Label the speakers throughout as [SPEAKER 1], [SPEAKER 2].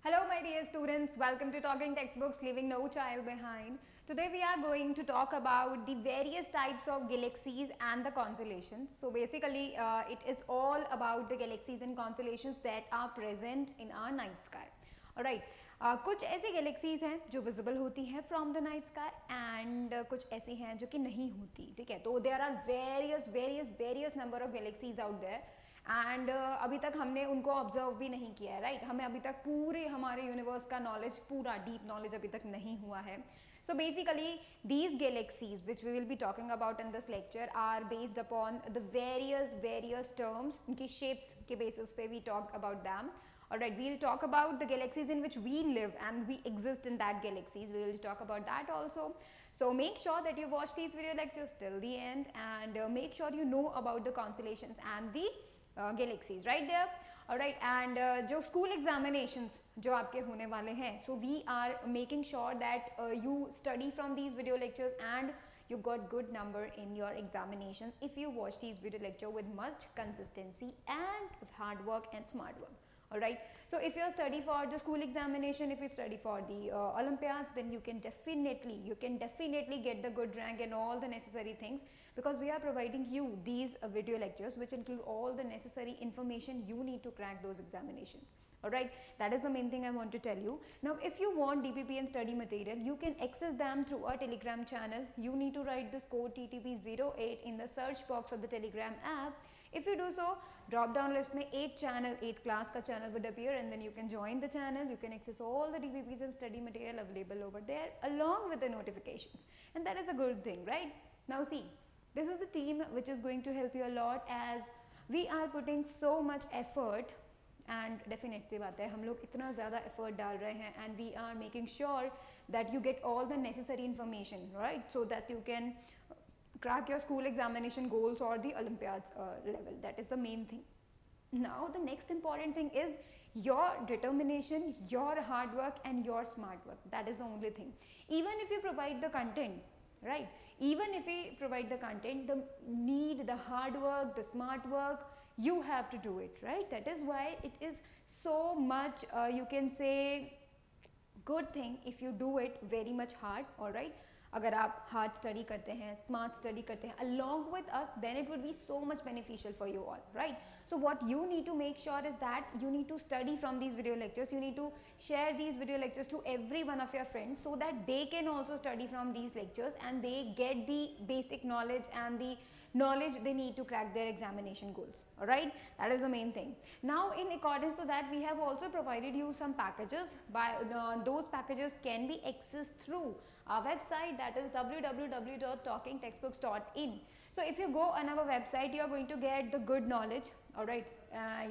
[SPEAKER 1] Hello, my dear students. Welcome to Talking Textbooks, Leaving No Child Behind. Today, we are going to talk about the various types of galaxies and the constellations. So, basically, it is all about the galaxies and constellations that are present in our night sky. Alright, कुछ ऐसी galaxies हैं जो visible होती हैं from the night sky and कुछ ऐसी हैं जो कि नहीं होती. ठीक है, तो there are various number of galaxies out there and अभी तक हमने उनको ऑब्जर्व भी नहीं किया है. राइट, हमें अभी तक पूरे हमारे यूनिवर्स का नॉलेज, पूरा डीप नॉलेज अभी तक नहीं हुआ है. So basically these galaxies which we will be talking about in this lecture are based upon the various terms. उनकी shapes के basis पे we talk about them. Alright, we'll talk about the galaxies in which we live and we exist in that galaxies. We will talk about that also. So make sure that you watch these video lectures till the end and make sure you know about the constellations and the galaxies right there. Alright, and जो school examinations जो आपके होने वाले हैं, so we are making sure that you study from these video lectures and you got good number in your examinations if you watch these video lecture with much consistency and hard work and smart work. Alright, so if you study for the school examination, if you study for the Olympiads, then you can definitely get the good rank and all the necessary things, because we are providing you these video lectures which include all the necessary information you need to crack those examinations. Alright, that is the main thing I want to tell you. Now if you want DPP and study material, you can access them through our Telegram channel. You need to write this code TTP08 in the search box of the Telegram app. If you do so, drop down list में 8 class का channel would appear and then you can join the channel. You can access all the DPPs and study material available over there along with the notifications, and that is a good thing, right? Now see, this is the team which is going to help you a lot as we are putting so much effort and definitely बात है, हम लोग इतना ज़्यादा effort डाल रहे हैं and we are making sure that you get all the necessary information, right, so that you can crack your school examination goals or the Olympiads level. That is the main thing. Now the next important thing is your determination, your hard work and your smart work. That is the only thing. Even if you provide the content, right, even if we provide the content, the hard work, the smart work, you have to do it, right? That is why it is so much you can say good thing if you do it very much hard. All right, अगर आप hard study करते हैं, smart study करते हैं along with us, then it would be so much beneficial for you all, right? So what you need to make sure is that you need to study from these video lectures. You need to share these video lectures to every one of your friends so that they can also study from these lectures and they get the basic knowledge and the knowledge they need to crack their examination goals. All right, that is the main thing. Now in accordance to that, we have also provided you some packages. By those packages can be accessed through our website, that is www.talkingtextbooks.in. So if you go on our website, you are going to get the good knowledge. All right,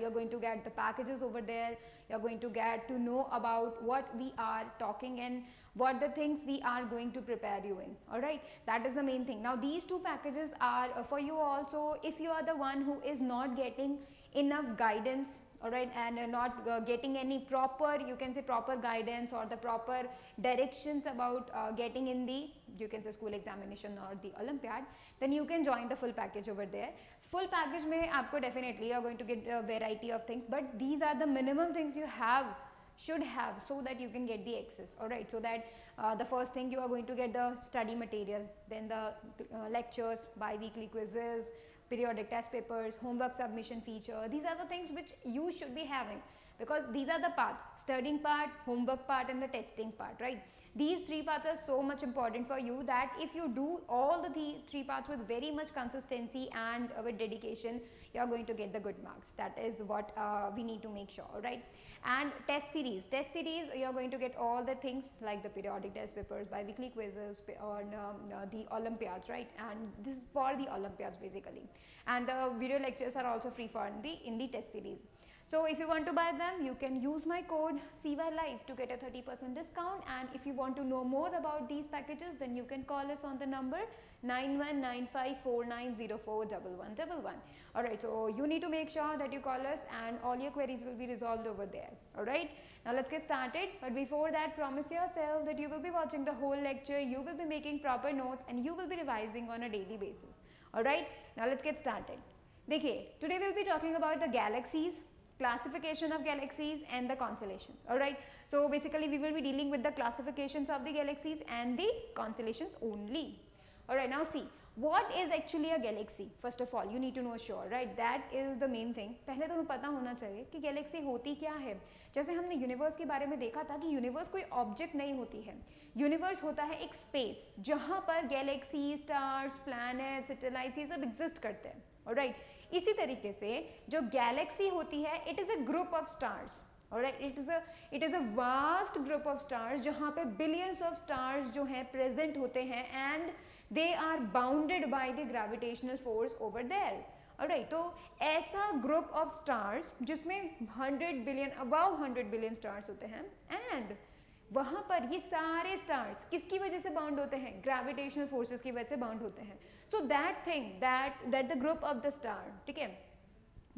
[SPEAKER 1] you are going to get the packages over there. You are going to get to know about what we are talking and what the things we are going to prepare you in. All right, that is the main thing. Now these two packages are for you also if you are the one who is not getting enough guidance, all right, and not getting any proper, you can say proper guidance or the proper directions about getting in the, you can say, school examination or the Olympiad, then you can join the full package over there. Full package में आपको definitely you are going to get a variety of things, but these are the minimum things you should have so that you can get the access. All right, so that the first thing, you are going to get the study material, then the lectures, bi-weekly quizzes, periodic test papers, homework submission feature. These are the things which you should be having, because these are the parts: studying part, homework part and the testing part, right? These three parts are so much important for you that if you do all the three parts with very much consistency and with dedication, you are going to get the good marks. That is what we need to make sure, right? And test series, you are going to get all the things like the periodic test papers, bi-weekly quizzes or the Olympiads, right? And this is for the Olympiads basically. And the video lectures are also free for in the test series. So if you want to buy them, you can use my code CYLIVE to get a 30% discount. And if you want to know more about these packages, then you can call us on the number 919549041111. Alright, so you need to make sure that you call us and all your queries will be resolved over there. Alright, now let's get started. But before that, promise yourself that you will be watching the whole lecture, you will be making proper notes and you will be revising on a daily basis. Alright, now let's get started. देखिए, today we will be talking about the galaxies. classification of galaxies and the constellations. All right, so basically we will be dealing with the classifications of the galaxies and the constellations only. All right, now see what is actually a galaxy. First of all you need to know sure, right, that is the main thing. पहले तुम्हें पता होना चाहिए कि Galaxy होती क्या है. जैसे हमने यूनिवर्स के बारे में देखा था कि यूनिवर्स कोई ऑब्जेक्ट नहीं होती है. यूनिवर्स होता है एक स्पेस जहां पर गैलेक्सी, स्टार्स, प्लैनेट, सैटेलाइट्स ये सब एग्जिस्ट करते हैं. ऑलराइट, इसी तरीके से जो गैलेक्सी होती है it is a group of stars. Alright, it is a vast group of stars जहां पे बिलियंस ऑफ स्टार्स जो हैं प्रेजेंट होते हैं and they are bounded by the gravitational force over there. Alright, तो ऐसा ग्रुप ऑफ स्टार्स जिसमें 100 billion, about 100 billion stars होते हैं एंड वहां पर ये सारे स्टार्स किसकी वजह से बाउंड होते हैं? ग्रेविटेशनल फोर्सेस की वजह से बाउंड होते हैं. So that thing, that the group of the star, ठीक है,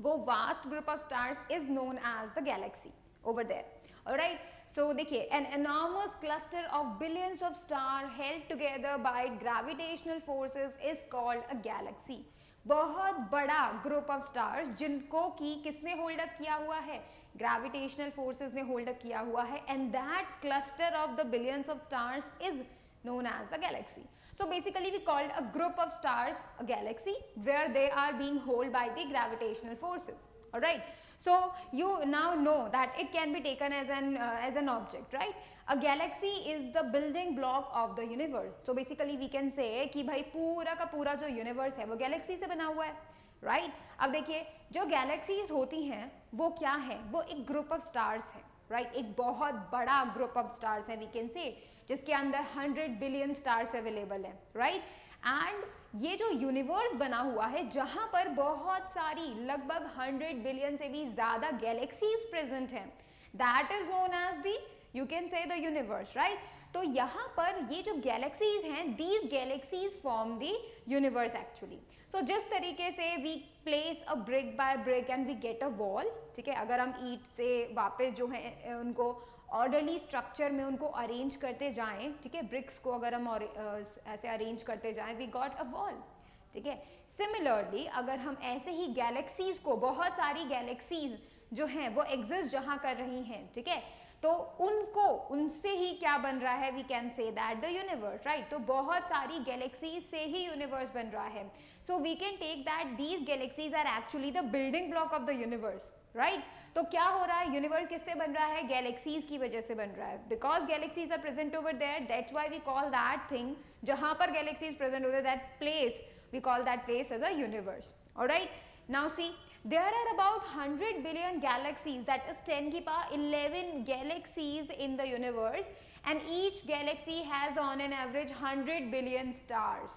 [SPEAKER 1] वो vast group of stars is known as the galaxy over there. Alright, so देखिए, an enormous cluster of billions of star held together by gravitational forces is called a galaxy. बहुत बड़ा group of stars जिनको कि किसने hold up किया हुआ है? Gravitational forces ने होल्ड अप किया हुआ है and that cluster of the billions of stars is known as the galaxy. So basically we called a group of stars a galaxy where they are being held by the gravitational forces. All right, so you now know that it can be taken as an object, right? A galaxy is the building block of the universe. So basically we can say कि भाई पूरा का पूरा जो universe है वो galaxy से बना हुआ है, right? अब देखिए जो galaxies होती हैं वो क्या है? वो एक group of stars है, right? एक बहुत बड़ा group of stars है, we can say, जिसके अंदर 100 बिलियन स्टार्स अवेलेबल है, राइट? एंड ये जो यूनिवर्स बना हुआ है जहां पर बहुत सारी लगभग 100 बिलियन से भी ज्यादा गैलेक्सीज प्रेजेंट हैं, that is known as the, you can say the universe, right? तो यहाँ पर ये जो गैलेक्सीज हैं, these galaxies form the universe actually. So जिस तरीके से we place a brick by brick and we get a wall, ठीक है, अगर हम ईंट से वापस जो है उनको ऑर्डरली स्ट्रक्चर में उनको अरेंज करते जाएं, ठीक है, ब्रिक्स को अगर हम ऐसे अरेंज करते जाएं, वी गॉट अ वॉल, ठीक है. सिमिलरली अगर हम ऐसे ही गैलेक्सीज को, बहुत सारी गैलेक्सीज जो हैं वो एग्जिस्ट जहां कर रही हैं, ठीक है, तो उनसे ही क्या बन रहा है? We can say that the universe, right? तो बहुत सारी गैलेक्सीज से ही यूनिवर्स बन रहा है. So we can take that these galaxies are actually the building block of the universe, right? तो क्या हो रहा है? यूनिवर्स किससे बन रहा है? गैलेक्सीज की वजह से बन रहा है. Because galaxies are present over there, that's why we call that thing, जहां पर गैलेक्सीज प्रेजेंट होते हैं, that place, we call that place as a universe. Alright, now see, there are about 100 billion galaxies, that is 10 की power 11 galaxies in the universe, and each galaxy has on an average 100 billion stars.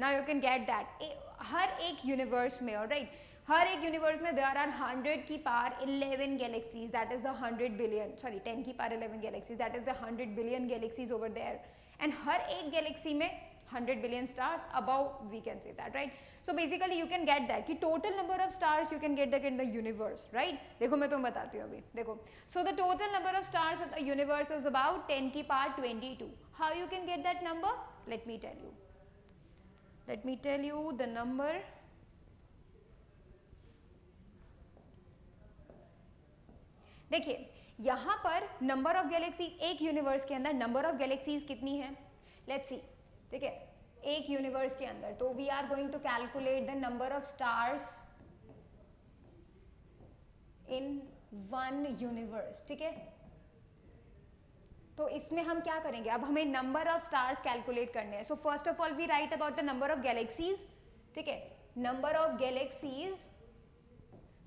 [SPEAKER 1] Now you can get that हर एक universe में, alright, हर एक universe में there are 100 की power 11 galaxies, that is the 100 billion, sorry 10 की power 11 galaxies, that is the 100 billion galaxies over there, and हर एक Galaxy में 100 billion stars above, we can say that, right? So basically you can get that कि total number of stars you can get that in the universe, right? देखो मैं तुम्हें बताती हूँ अभी, देखो. So the total number of stars in the universe is about 10 की power 22. How you can get that number? Let me tell you. Let me tell you the number. देखिए यहाँ पर नंबर ऑफ गैलेक्सी, एक universe के अंदर number of galaxies कितनी है? Let's see, ठीक है, एक यूनिवर्स के अंदर, तो we are going to calculate the number of stars in one universe, ठीक है. तो इसमें हम क्या करेंगे? अब हमें नंबर ऑफ स्टार्स कैलकुलेट करने हैं. So first of all we write about the number of galaxies, ठीक है, नंबर ऑफ गैलेक्सीज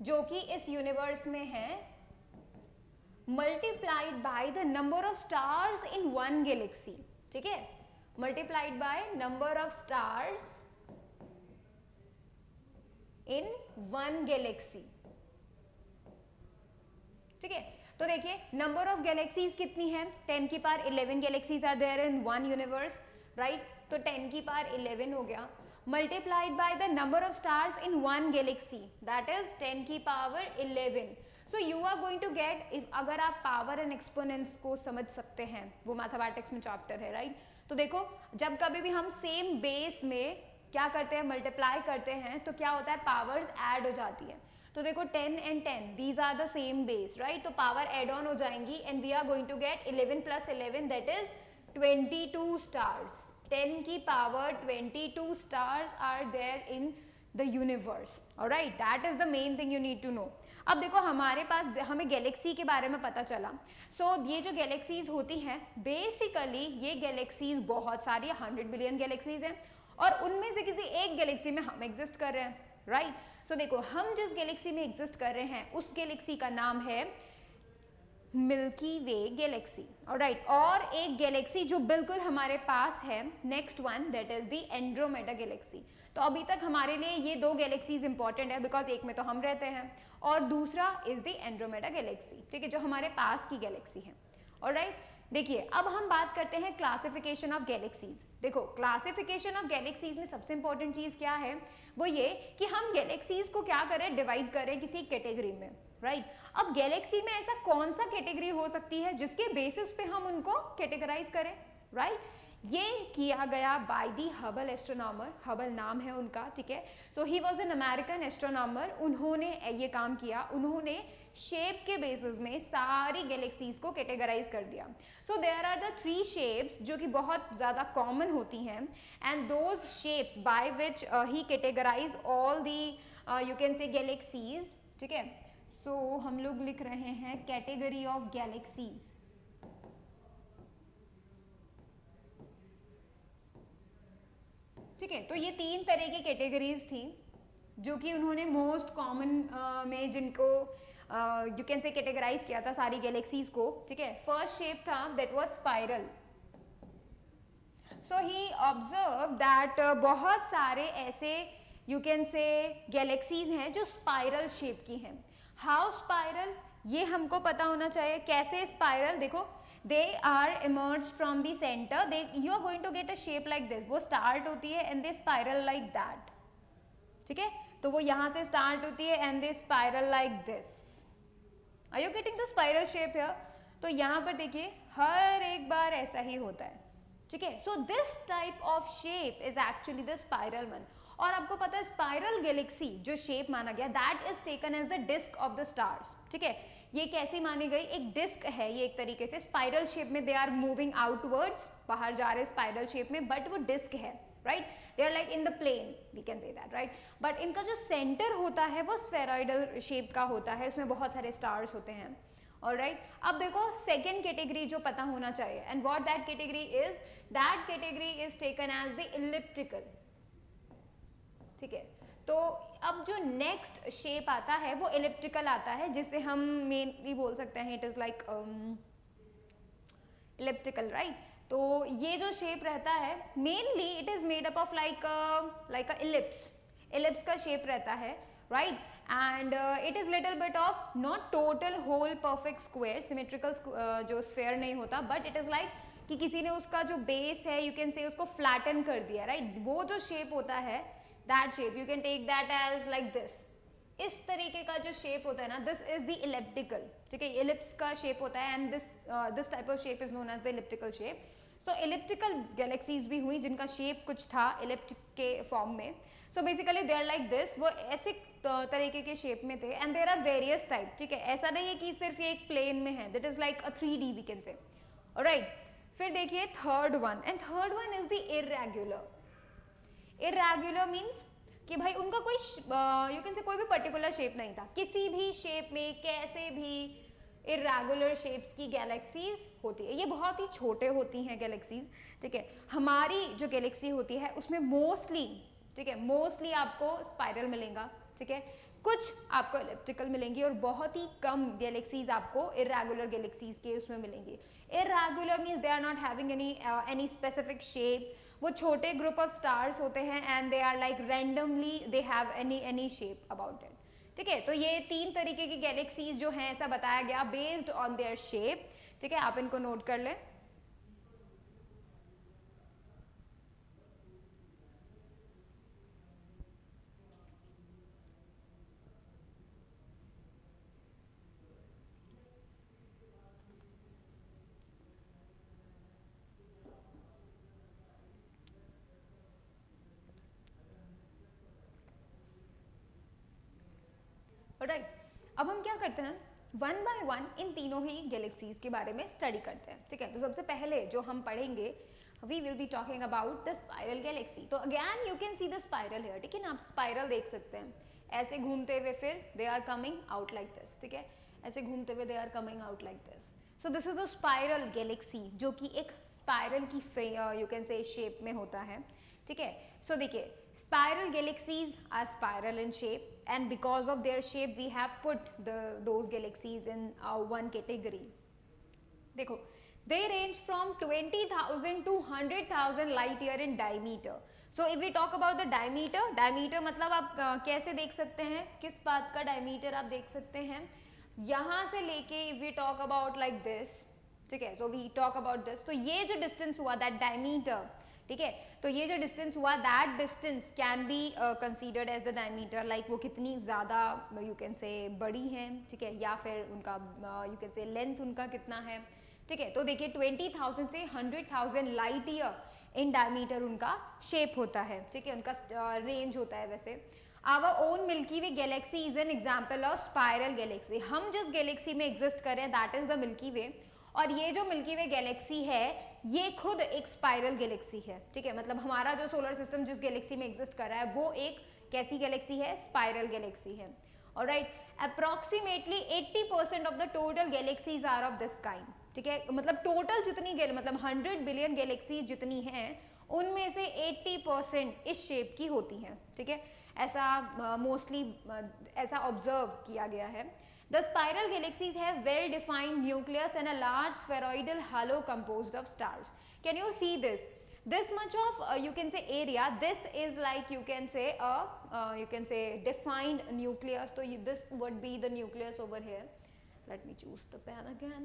[SPEAKER 1] जो कि इस यूनिवर्स में है multiplied by the number of stars in one Galaxy, ठीक है, multiplied by number of stars in one galaxy, ठीक है. तो देखिए नंबर ऑफ गैलेक्सीज कितनी है? 10 की power 11 galaxies are there in one universe, right? तो 10 की पावर 11 हो गया, multiplied by the number of stars in one galaxy, that is 10 की power 11. So you are going to get, if अगर आप पावर एंड एक्सपोनेंट्स को समझ सकते हैं, वो मैथमेटिक्स में चैप्टर है, राइट? तो देखो जब कभी भी हम सेम बेस में क्या करते हैं, मल्टीप्लाई करते हैं, तो क्या होता है? पावर्स ऐड हो जाती है. तो देखो 10 and 10 these are the same base, right, तो पावर एड ऑन हो जाएंगी and we are going to get 11 plus 11 that is 22 stars. 10 की power 22 stars are there in the universe. Alright, that is the main thing you need to know. अब देखो हमारे पास हमें Galaxy के बारे में पता चला. ये जो गैलेक्सीज होती हैं बेसिकली ये गैलेक्सीज बहुत सारी 100 बिलियन गैलेक्सीज हैं और उनमें से किसी एक गैलेक्सी में हम एग्जिस्ट कर रहे हैं, राइट. देखो हम जिस गैलेक्सी में एग्जिस्ट कर रहे हैं उस गैलेक्सी का नाम है मिल्की वे गैलेक्सी. ऑलराइट, और एक गैलेक्सी जो बिल्कुल हमारे पास है next one that is the Andromeda Galaxy. तो अभी तक हमारे लिए ये दो गैलेक्सीज इंपॉर्टेंट है बिकॉज एक में तो हम रहते हैं और दूसरा इज द एंड्रोमेडा गैलेक्सी, ठीक है, जो हमारे पास की गैलेक्सी है. ऑलराइट, देखिए अब हम बात करते हैं क्लासिफिकेशन ऑफ गैलेक्सीज. देखो क्लासिफिकेशन ऑफ गैलेक्सीज में सबसे इंपॉर्टेंट चीज क्या है, वो ये कि हम गैलेक्सीज को क्या करें, डिवाइड करें किसी कैटेगरी में, राइट. अब गैलेक्सी में ऐसा कौन सा कैटेगरी हो सकती है जिसके बेसिस पे हम उनको कैटेगराइज करें, राइट. ये किया गया by the Hubble astronomer, Hubble नाम है उनका, ठीक है. He was an American astronomer. उन्होंने ये काम किया, उन्होंने शेप के बेसिस में सारी गैलेक्सीज को कैटेगराइज कर दिया. देयर आर द 3 शेप्स जो कि बहुत ज़्यादा कॉमन होती हैं and those shapes by which he categorize all the you can say galaxies, ठीक है. हम लोग लिख रहे हैं कैटेगरी ऑफ गैलेक्सीज. ठीक है, तो ये 3 तरह की कैटेगरीज थी जो कि उन्होंने मोस्ट कॉमन में जिनको यू कैन से कैटेगराइज किया था सारी गैलेक्सीज को, ठीक है. फर्स्ट शेप था that was spiral. He observe that बहुत सारे ऐसे यू कैन से गैलेक्सीज हैं जो स्पाइरल शेप की हैं. हाउ स्पाइरल, ये हमको पता होना चाहिए. कैसे स्पाइरल, देखो they are emerged from the center, you are going to get a shape like this. वो start होती है and they spiral like that, ठीक है. तो वो यहाँ से start होती है and they spiral like this. Are you getting the spiral shape here? तो यहाँ पर देखिए हर एक बार ऐसा ही होता है, ठीक है. This type of shape is actually the spiral one. और आपको पता है स्पाइरल गैलेक्सी जो शेप माना गया that is taken as the disc of the stars, ठीक है. ये कैसी मानी गई, एक डिस्क है ये एक तरीके से स्पाइरल शेप में. दे आर मूविंग आउटवर्ड्स, बाहर जा रहे स्पाइरल शेप में, बट वो डिस्क है, right. They are like in the plane, we can say that, right. But इनका जो सेंटर होता है वो स्फेरॉइडल शेप का होता है, उसमें बहुत सारे स्टार्स होते हैं. ऑलराइट, अब देखो सेकेंड कैटेगरी जो पता होना चाहिए and what that category is, that category is taken as the elliptical, ठीक है. तो अब जो नेक्स्ट शेप आता है वो इलिप्टिकल आता है, जिसे हम मेनली बोल सकते हैं it is like elliptical, right. तो ये जो शेप रहता है mainly it is made up of like a ellipse का शेप रहता है, right. And it is little bit of not total whole perfect square symmetrical जो स्फेयर नहीं होता, बट इट इज लाइक कि किसी ने उसका जो बेस है यू कैन से उसको फ्लैटन कर दिया, राइट. वो जो शेप होता है that shape you can take that as like this. इस तरीके का जो शेप होता है ना, this is the elliptical, ठीक है. ellipse का शेप होता है and this type of shape is known as the elliptical shape. elliptical galaxies भी हुई जिनका शेप कुछ था elliptic के फॉर्म में. basically they are like this. वो ऐसे तरीके के शेप में थे and there are various type, ठीक है. ऐसा नहीं है कि सिर्फ ये एक प्लेन में है, that is like a 3D we can say. alright, फिर देखिए third one and third one is the irregular. Irregular means कि भाई उनका कोई यू कैन से कोई भी पर्टिकुलर शेप नहीं था, किसी भी शेप में कैसे भी इरेगुलर शेप्स की गैलेक्सीज होती है. ये बहुत ही छोटे होती हैं गैलेक्सीज, ठीक है. हमारी जो गैलेक्सी होती है उसमें मोस्टली, ठीक है, मोस्टली आपको स्पाइरल मिलेगा, ठीक है. कुछ आपको इलिप्टिकल मिलेंगी और बहुत ही कम गैलेक्सीज आपको इरेगुलर गैलेक्सीज के उसमें मिलेंगी. Irregular means they are not having any specific shape. वो छोटे ग्रुप ऑफ स्टार्स होते हैं and they are like randomly they have any shape about it, ठीक है. तो ये 3 तरीके की गैलेक्सीज जो हैं ऐसा बताया गया बेस्ड ऑन देयर शेप, ठीक है. आप इनको नोट कर लें. अब हम क्या करते हैं, वन बाय वन इन तीनों ही गैलेक्सीज के बारे में स्टडी करते हैं, ठीक है। तो सबसे पहले जो हम पढ़ेंगे, we will be talking about the spiral galaxy. तो again you can see the spiral here, ठीक है ना, आप स्पाइरल देख सकते हैं, ऐसे घूमते हुए फिर they are coming out like this, ठीक है, ऐसे घूमते हुए they are coming out like this. So this is the spiral galaxy, जो कि एक स्पाइरल की यू कैन से शेप में होता है, ठीक है। सो देखिए, spiral galaxies are spiral in shape, and because of their shape we have put those galaxies in one category. देखो, they range from 20,000 to 100,000 light year in diameter. So if we talk about the diameter मतलब आप कैसे देख सकते हैं, किस बात का diameter आप देख सकते हैं, यहाँ से लेके if we talk about like this, ठीक है, so we talk about this, तो ये जो distance हुआ that diameter, ठीक है, तो ये जो डिस्टेंस हुआ that distance can be considered as the diameter, like वो कितनी ज़्यादा यू कैन से बड़ी हैं, ठीक है, या फिर उनका यू कैन से लेंथ उनका कितना है, ठीक है। तो देखिए 20,000 से 100,000 लाइट ईयर इन डायमीटर उनका शेप होता है, ठीक है, उनका रेंज होता है। वैसे our own milky way galaxy is an example of spiral galaxy, हम जिस गैलेक्सी में एग्जिस्ट कर रहे हैं that is the milky way, और ये जो मिल्की वे गैलेक्सी है ये खुद एक स्पाइरल गैलेक्सी है, ठीक है, मतलब हमारा जो सोलर सिस्टम जिस गैलेक्सी में एग्जिस्ट कर रहा है वो एक कैसी गैलेक्सी है, स्पाइरल गैलेक्सी है। Alright, approximately 80% of the total galaxies are of this kind, ठीक है, मतलब टोटल जितनी मतलब 100 बिलियन गैलेक्सीज जितनी हैं उनमें से 80% इस शेप की होती हैं, ठीक है, ऐसा मोस्टली ऐसा ऑब्जर्व किया गया है। The spiral galaxies have well-defined nucleus and a large spheroidal halo composed of stars. Can you see this? This much of you can say area. This is like you can say a you can say defined nucleus. So this would be the nucleus over here. Let me choose the pen again.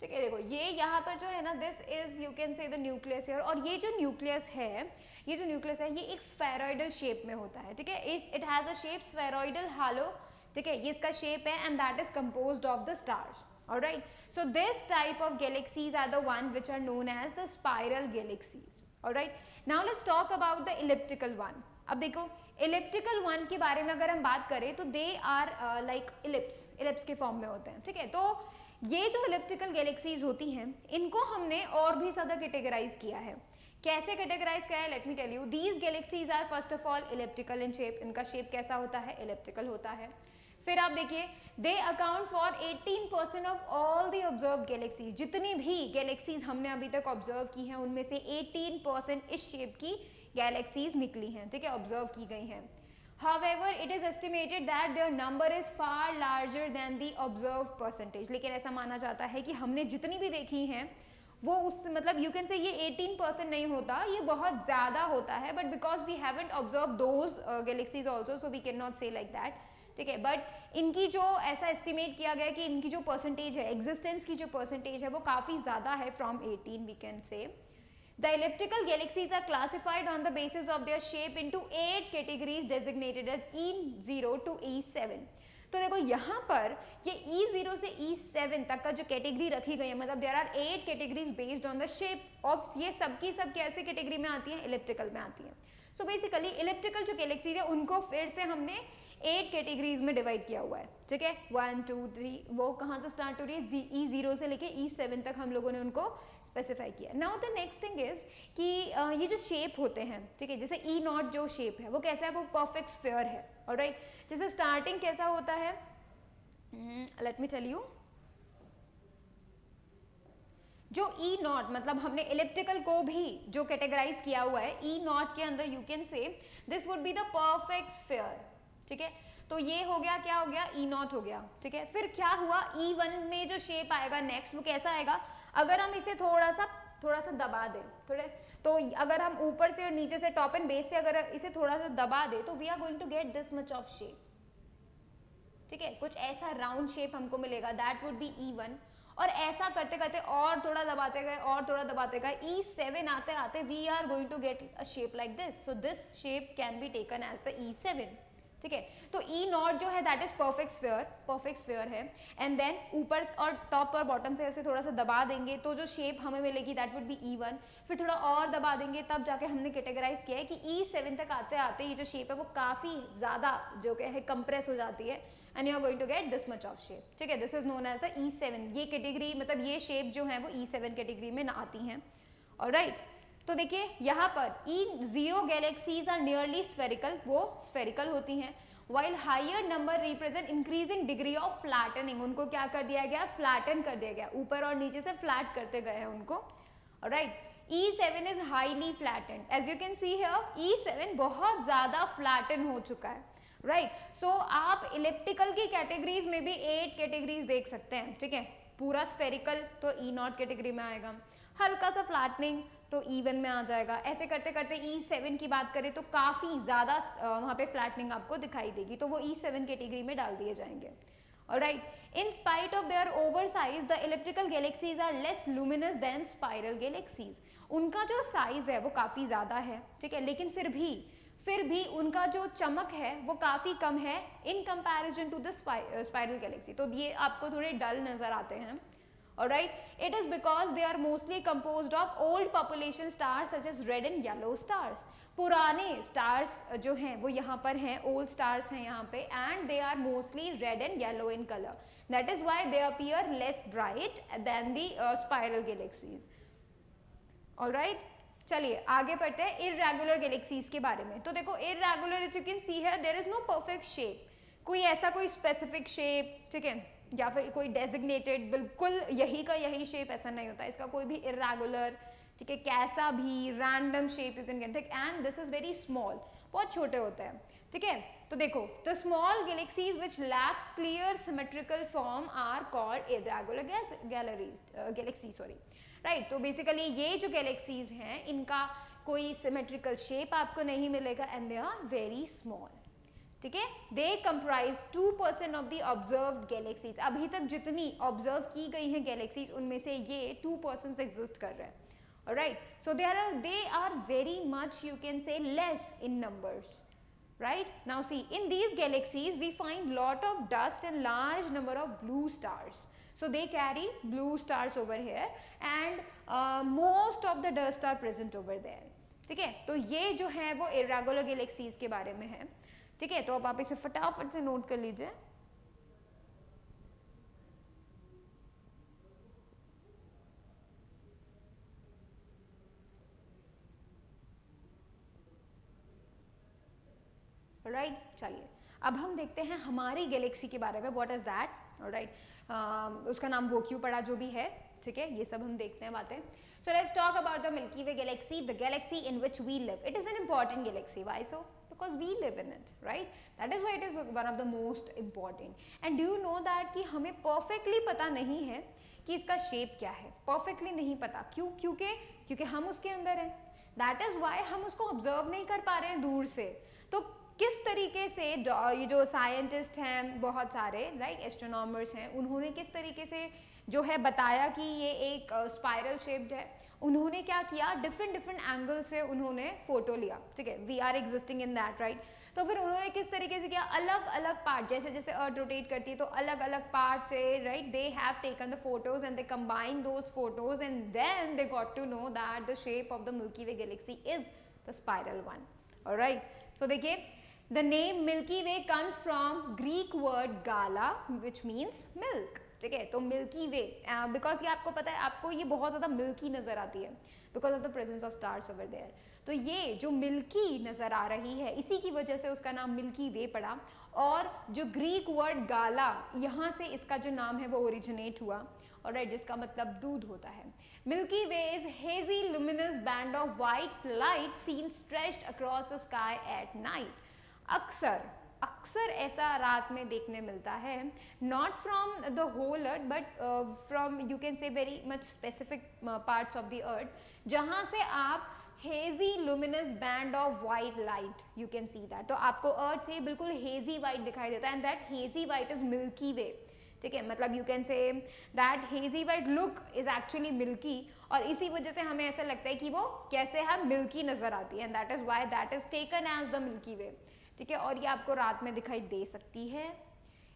[SPEAKER 1] ठीक है, देखो ये यहाँ पर जो है ना, this is you can say the nucleus here, और ये जो न्यूक्लियस है, ये जो न्यूक्लियस है ये एक स्फेरॉइडल शेप में होता है, ठीक है, it has a shape spheroidal halo, ठीक है, ये इसका शेप है and that is composed of the stars. Alright, so this type of galaxies are the one which are known as the spiral galaxies. Alright, now let's talk about the elliptical one. अब देखो elliptical one के बारे में अगर हम बात करें तो दे आर लाइक इलिप्स के फॉर्म में होते हैं, ठीक है। तो ये जो इलिप्टिकल गैलेक्सीज होती हैं इनको हमने और भी ज्यादा कैटेगराइज किया है। कैसे कैटेगराइज किया है, let me tell you. These galaxies are first of all elliptical in shape, इनका शेप कैसा होता है, इलिप्टिकल होता है। फिर आप देखिए, they account for 18% of all the observe galaxies, जितनी भी गैलेक्सीज हमने अभी तक ऑब्जर्व की हैं उनमें से 18% इस शेप की गैलेक्सीज निकली हैं, ठीक है, ऑब्जर्व की गई हैं। However, it is estimated that their number is far larger than the observed percentage. लेकिन ऐसा माना जाता है कि हमने जितनी भी देखी हैं वो उस मतलब यू कैन से ये 18% नहीं होता, ये बहुत ज़्यादा होता है, but because we haven't observe those galaxies also, so we can not say like that, ठीक है। बट इनकी जो ऐसा एस्टिमेट किया गया कि इनकी जो परसेंटेज है, एग्जिस्टेंस की जो परसेंटेज है वो काफ़ी ज़्यादा है, from 18 we can say. The elliptical galaxies are classified on the basis of their shape into 8 categories designated as E0 to E7. तो देखो यहाँ पर ये E0 से E7 तक का जो कैटेगरी रखी गई है, मतलब there are 8 categories based on the shape of, ये सबकी सब कैसे कैटेगरी में आती हैं, इलिप्टिकल में आती हैं। सो बेसिकली इलिप्टिकल जो गैलेक्सीज है उनको फिर से हमने 8 कैटेगरीज में डिवाइड किया हुआ है, ठीक है, 1 2 3, वो कहाँ से स्टार्ट हो रही है, E0 से लेके E7 तक हम लोगों ने उनको स्पेसिफाई किया। Now the next thing is कि ये जो शेप होते हैं, ठीक है, जैसे E0 जो शेप है वो कैसा है, वो परफेक्ट स्फीयर है। ऑलराइट, जैसे स्टार्टिंग कैसा होता है, लेट मी टेल यू, जो E0 मतलब हमने इलिप्टिकल को भी जो कैटेगराइज किया हुआ है E0 के अंदर, यू कैन से this would be the perfect sphere, ठीक है। तो ये हो गया, क्या हो गया, E0 हो गया, ठीक है। फिर क्या हुआ, E1 में जो शेप आएगा नेक्स्ट वो कैसा आएगा, अगर हम इसे थोड़ा सा दबा दें, थोड़े तो अगर हम ऊपर से और नीचे से टॉप एंड बेस से अगर इसे थोड़ा सा दबा दे तो we are going to get this much of shape, ठीक है, कुछ ऐसा राउंड शेप हमको मिलेगा, दैट वुड बी E1। और ऐसा करते करते और थोड़ा दबाते गए और थोड़ा दबाते गए, E7 आते आते we are going to get a shape like this. So this shape can be taken as the E7, ठीक है। तो ई नॉट जो है दैट इज परफेक्ट स्फीयर है, एंड देन ऊपर और टॉप और बॉटम से ऐसे थोड़ा सा दबा देंगे तो जो शेप हमें मिलेगी दैट वुड बी E1, फिर थोड़ा और दबा देंगे तब जाके हमने कैटेगराइज किया है कि E7 तक आते आते ये जो शेप है वो काफी ज्यादा जो है कंप्रेस हो जाती है, and you are going to get this much of shape, ठीक है। This is known as the E7। ये कैटेगरी मतलब ये शेप जो है वो E7 कैटेगरी में आती हैं, ऑलराइट। तो देखिए यहाँ पर E0 galaxies are nearly spherical, वो स्फेरिकल होती हैं, while higher number represent increasing degree of flattening, उनको क्या कर दिया गया, फ्लैटन कर दिया गया, ऊपर और नीचे से फ्लैट करते गए हैं उनको, alright। E7 is highly flattened, as you can see here E7 बहुत ज्यादा फ्लैटन हो चुका है, राइट। सो आप इलिप्टिकल की कैटेगरीज में भी 8 कैटेगरीज देख सकते हैं, ठीक है। पूरा स्फेरिकल तो E0 कैटेगरी में आएगा, हल्का सा फ्लैटनिंग तो E1 में आ जाएगा, ऐसे करते करते E7 की बात करें तो काफी ज्यादा वहां पे फ्लैटनिंग आपको दिखाई देगी, तो वो E7 कैटेगरी में डाल दिए जाएंगे, alright. In spite of their oversize the elliptical galaxies are less luminous than spiral galaxies, उनका जो साइज है वो काफी ज्यादा है, ठीक है, लेकिन फिर भी उनका जो चमक है वो काफी कम है in comparison to the spiral galaxy, तो ये आपको थोड़े डल नजर आते हैं, alright। It is because they are mostly composed of old population stars such as red and yellow stars, पुराने stars जो हैं वो यहाँ पर हैं, old stars हैं यहाँ पे, and they are mostly red and yellow in color, that is why they appear less bright than the spiral galaxies, alright। चलिए आगे बढ़ते हैं irregular galaxies के बारे में। तो देखो irregular, as you can see here, there is no perfect shape, कोई ऐसा कोई specific shape, ठीक है, या फिर कोई डेजिग्नेटेड बिल्कुल यही का यही शेप, ऐसा नहीं होता, इसका कोई भी इरेगुलर, ठीक है, कैसा भी random shape you can get, ठीक, and this is very small, बहुत छोटे होते हैं, ठीक है। तो देखो the small galaxies which lack clear symmetrical form are called irregular galaxy, sorry, right. तो बेसिकली ये जो गैलेक्सीज हैं इनका कोई सिमेट्रिकल शेप आपको नहीं मिलेगा, and they are very small, ठीक है। They comprise 2% of the observed galaxies, अभी तक जितनी ऑब्जर्व की गई हैं गैलेक्सीज उनमें से ये 2% एग्जिस्ट कर रहे हैं, alright. So they are very much, you can say, less in numbers, right. Now see in these galaxies we find lot of dust and large number of blue stars, so they carry blue stars over here and most of the dust are present over there, ठीक है। तो ये जो है वो irregular galaxies के बारे में है, ठीक है। तो अब आप इसे फटाफट से नोट कर लीजिए। राइट, चलिए अब हम देखते हैं हमारी गैलेक्सी के बारे में, व्हाट इज दैट, ऑलराइट। उसका नाम वो क्यों पड़ा जो भी है, ठीक है, ये सब हम देखते हैं बातें। So let's talk about the milky way galaxy, the galaxy in which we live. It is an important galaxy, why so, because we live in it, right? That is why it is one of the most important. And do you know that कि हमें perfectly पता नहीं है कि इसका shape क्या है, perfectly नहीं पता, क्योंकि हम उसके अंदर हैं, that is why हम उसको observe नहीं कर पा रहे हैं दूर से। तो किस तरीके से ये जो साइंटिस्ट हैं बहुत सारे, लाइक एस्ट्रोनॉमर्स हैं, उन्होंने किस तरीके से जो है बताया कि ये एक स्पाइरल शेप्ड है, उन्होंने क्या किया, डिफरेंट एंगल से उन्होंने फोटो लिया, ठीक है, we are existing in that, right. तो फिर उन्होंने किस तरीके से किया, अलग अलग पार्ट, जैसे जैसे अर्थ रोटेट करती है तो अलग अलग पार्ट से, right, they have taken the photos and they combine those photos and then they got to know that the shape of the milky way galaxy is the spiral one, alright. So देखिए the name Milky Way comes from Greek word gala which means milk, ठीक है। तो milky way, because ये आपको पता है, आपको ये बहुत ज़्यादा मिल्की नज़र आती है because of the presence of stars over there, तो ये जो मिल्की नज़र आ रही है इसी की वजह से उसका नाम मिल्की वे पड़ा, और जो ग्रीक वर्ड गाला, यहाँ से इसका जो नाम है वो ओरिजिनेट हुआ, और राइट, जिसका मतलब दूध होता है। Milky way is hazy luminous band of white light seen stretched across the sky at night. अक्सर ऐसा रात में देखने मिलता है, not from the whole earth but from, you can say, very much specific parts of the earth, जहाँ से आप hazy luminous band of white light, you can see that, तो आपको अर्थ से बिल्कुल हेजी वाइट दिखाई देता है, and that hazy white is Milky Way, ठीक है। मतलब you can say that hazy white look is actually milky, और इसी वजह से हमें ऐसा लगता है कि वो कैसे है, मिल्की नजर आती है, and that is why that is taken as the milky Way, ठीक है, और ये आपको रात में दिखाई दे सकती है।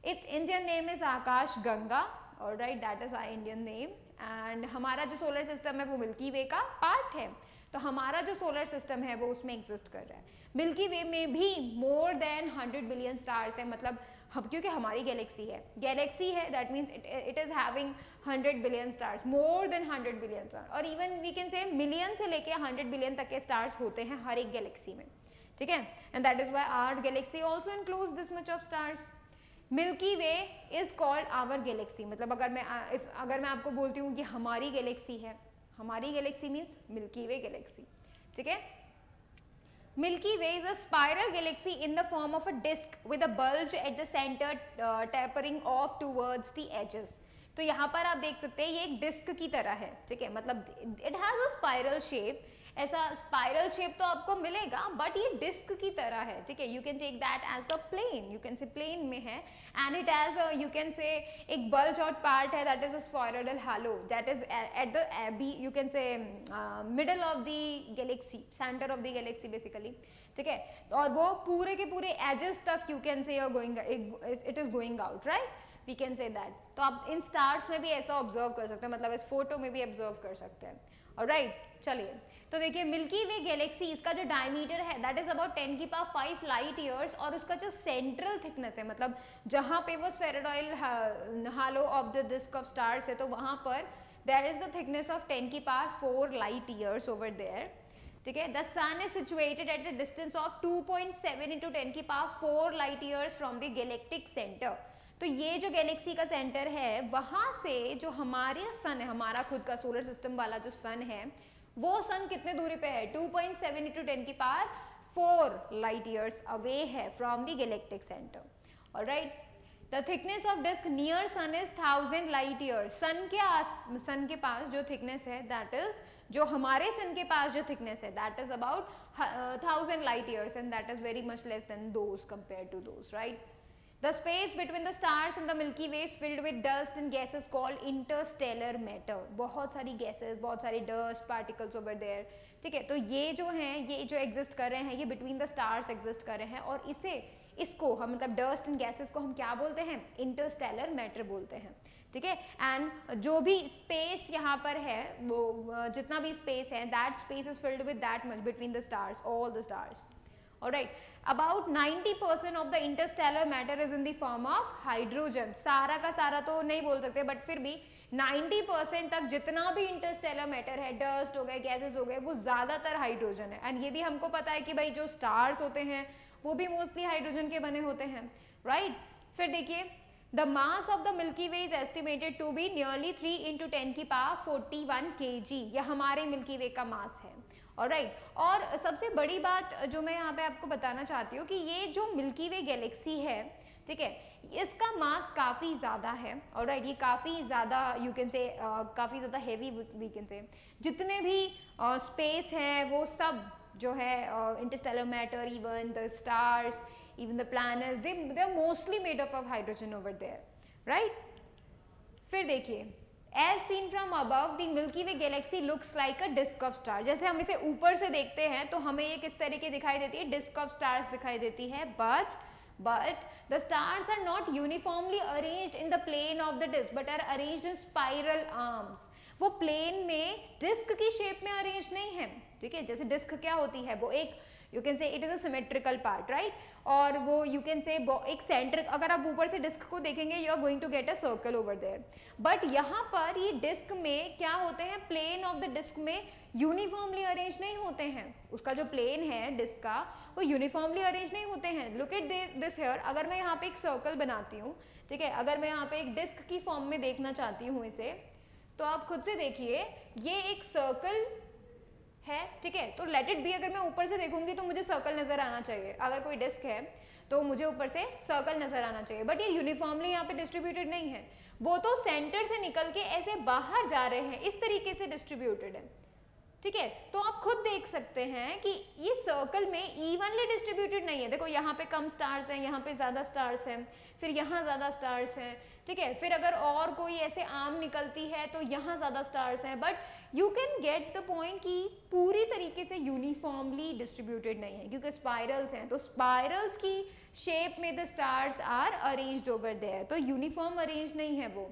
[SPEAKER 1] Its Indian name is Akash Ganga, alright, that is our Indian name. And हमारा जो सोलर सिस्टम है वो मिल्की वे का पार्ट है, तो हमारा जो सोलर सिस्टम है वो उसमें एग्जिस्ट कर रहा है। मिल्की वे में भी मोर देन 100 बिलियन स्टार्स है, मतलब हम, क्योंकि हमारी गैलेक्सी है, that means it is having 100 billion stars, more than 100 billion star, और even we can say million से लेके 100 बिलियन तक के स्टार्स होते हैं हर एक गैलेक्सी में, ठीक है। And that is why our galaxy also includes this much of stars. Milky way is called our galaxy, मतलब अगर मैं आपको बोलती हूँ कि हमारी गैलेक्सी है, हमारी गैलेक्सी मीन्स मिल्की वे गैलेक्सी, ठीक है। Milky Way is a spiral galaxy in the form of a disk with a bulge at the center, tapering off towards the edges. तो यहाँ पर आप देख सकते हैं ये एक डिस्क की तरह है, ठीक है, मतलब it has a spiral shape, ऐसा स्पाइरल शेप तो आपको मिलेगा, बट ये डिस्क की तरह है, ठीक है। You can take that as a plane, you can say plane में है, and it as you can say एक बल्ज आउट पार्ट है, that is a spheroidal halo, that is at the you can say middle of the galaxy, center of the galaxy basically, ठीक है। और वो पूरे के पूरे एजेस तक you can say going, it is going out, right, we can say that. तो आप इन स्टार्स में भी ऐसा ऑब्जर्व कर सकते हैं, मतलब इस फोटो में भी ऑब्जर्व कर सकते हैं, ऑलराइट। चलिए, तो देखिए मिल्की वे गैलेक्सी, इसका जो डायमीटर है दैट इज अबाउट 10 की पावर 5 लाइट ईयर्स, और उसका जो सेंट्रल थिकनेस है, मतलब जहां पे वो spheroidal halo of the disc of stars है, तो वहां पर there is the thickness of 10 की power 4 light years over there, ठीक है। The sun is situated at a distance of 2.7 into 10 की power 4 light years from the galactic center. तो ये जो गैलेक्सी का सेंटर है, वहां से जो हमारे सन है, हमारा खुद का सोलर सिस्टम वाला जो सन है, वो सन कितने दूरी पे है, 2.7 इंटू 10 की पावर 4 लाइट ईयर्स अवे है from the galactic center, alright. The thickness of disc near sun is 1000 light years. Sun के पास जो थिकनेस है, दैट इज, जो हमारे सन के पास जो थिकनेस है, that is about 1000 light years, and that is very much less than those compared to those, right. The space between the stars and the Milky Way is filled with dust and gases called interstellar matter. बहुत सारी gases, बहुत सारी dust particles over there, ठीक है। तो ये जो हैं, ये जो exist कर रहे हैं, ये between the stars exist कर रहे हैं, और इसको हम, मतलब dust and gases को हम क्या बोलते हैं, interstellar matter बोलते हैं, ठीक है। एंड जो भी स्पेस यहाँ पर है, वो जितना भी स्पेस है, that space is filled with that much between the stars, all the stars, alright. About 90% of the interstellar matter is in the form of hydrogen. सारा का सारा तो नहीं बोल सकते, बट फिर भी 90% तक जितना भी इंटरस्टेलर मैटर है, डस्ट हो गए, गैसेस हो गए, वो ज्यादातर हाइड्रोजन है। एंड ये भी हमको पता है कि भाई जो स्टार्स होते हैं वो भी मोस्टली हाइड्रोजन के बने होते हैं, राइट। फिर देखिए, the mass of the milky way is estimated to be nearly 3 into 10 की पावर 41 kg। यह हमारे मिल्की वे का मास है, ऑलराइट। और सबसे बड़ी बात जो मैं यहाँ पे आपको बताना चाहती हूँ कि ये जो मिल्की वे गैलेक्सी है, ठीक है, इसका मास काफ़ी ज़्यादा है, ऑलराइट। ये काफ़ी ज़्यादा, यू कैन से काफ़ी ज़्यादा हैवी, वी कैन से। जितने भी स्पेस है वो सब जो है, interstellar matter, even the stars, even the planets, they are mostly made up of hydrogen over there, right. फिर देखिए, As seen from above, the Milky Way galaxy looks like a disk of stars. जैसे हम इसे ऊपर से देखते हैं तो हमें ये किस तरीके दिखाई देती है, डिस्क ऑफ स्टार्स दिखाई देती है, but the stars are not uniformly arranged in the plane of the disk, but are arranged in spiral arms. वो प्लेन में डिस्क की शेप में अरेंज नहीं है, ठीक है। जैसे डिस्क क्या होती है, वो एक, यू कैन से it is a symmetrical part, right. और वो यू कैन से एक सेंटर, अगर आप ऊपर से डिस्क को देखेंगे, you are going to get a circle over there. But यहाँ पर ये डिस्क में क्या होते हैं, प्लेन ऑफ द डिस्क में यूनिफॉर्मली अरेंज नहीं होते हैं। उसका जो प्लेन है डिस्क का, वो यूनिफॉर्मली अरेंज नहीं होते हैं। लुक एट दिस हियर, अगर मैं यहाँ पे एक सर्कल बनाती हूँ, ठीक है, अगर मैं यहाँ पे एक डिस्क की फॉर्म में देखना चाहती हूँ इसे, तो आप खुद से देखिए, ये एक सर्कल है, ठीक है। तो लेट इट बी, अगर मैं ऊपर से देखूंगी तो मुझे सर्कल नजर आना चाहिए। अगर कोई डिस्क है तो मुझे ऊपर से सर्कल नजर आना चाहिए, बट ये यूनिफॉर्मली यहाँ पे डिस्ट्रीब्यूटेड नहीं है, वो तो सेंटर से निकल के ऐसे बाहर जा रहे हैं, इस तरीके से डिस्ट्रीब्यूटेड है, ठीक है, तो आप खुद देख सकते हैं कि ये सर्कल में इवनली डिस्ट्रीब्यूटेड नहीं है। देखो यहाँ पे कम स्टार्स हैं, यहाँ पे ज़्यादा स्टार्स हैं, फिर यहाँ ज़्यादा स्टार्स हैं, ठीक है, फिर अगर और कोई ऐसे आर्म निकलती है तो यहाँ ज़्यादा स्टार्स हैं, but you can get the point कि पूरी तरीके से यूनिफॉर्मली डिस्ट्रीब्यूटेड नहीं है, क्योंकि स्पाइरल्स हैं, तो स्पाइरल्स की शेप में the stars are arranged over there, तो यूनिफॉर्म अरेंज नहीं है वो,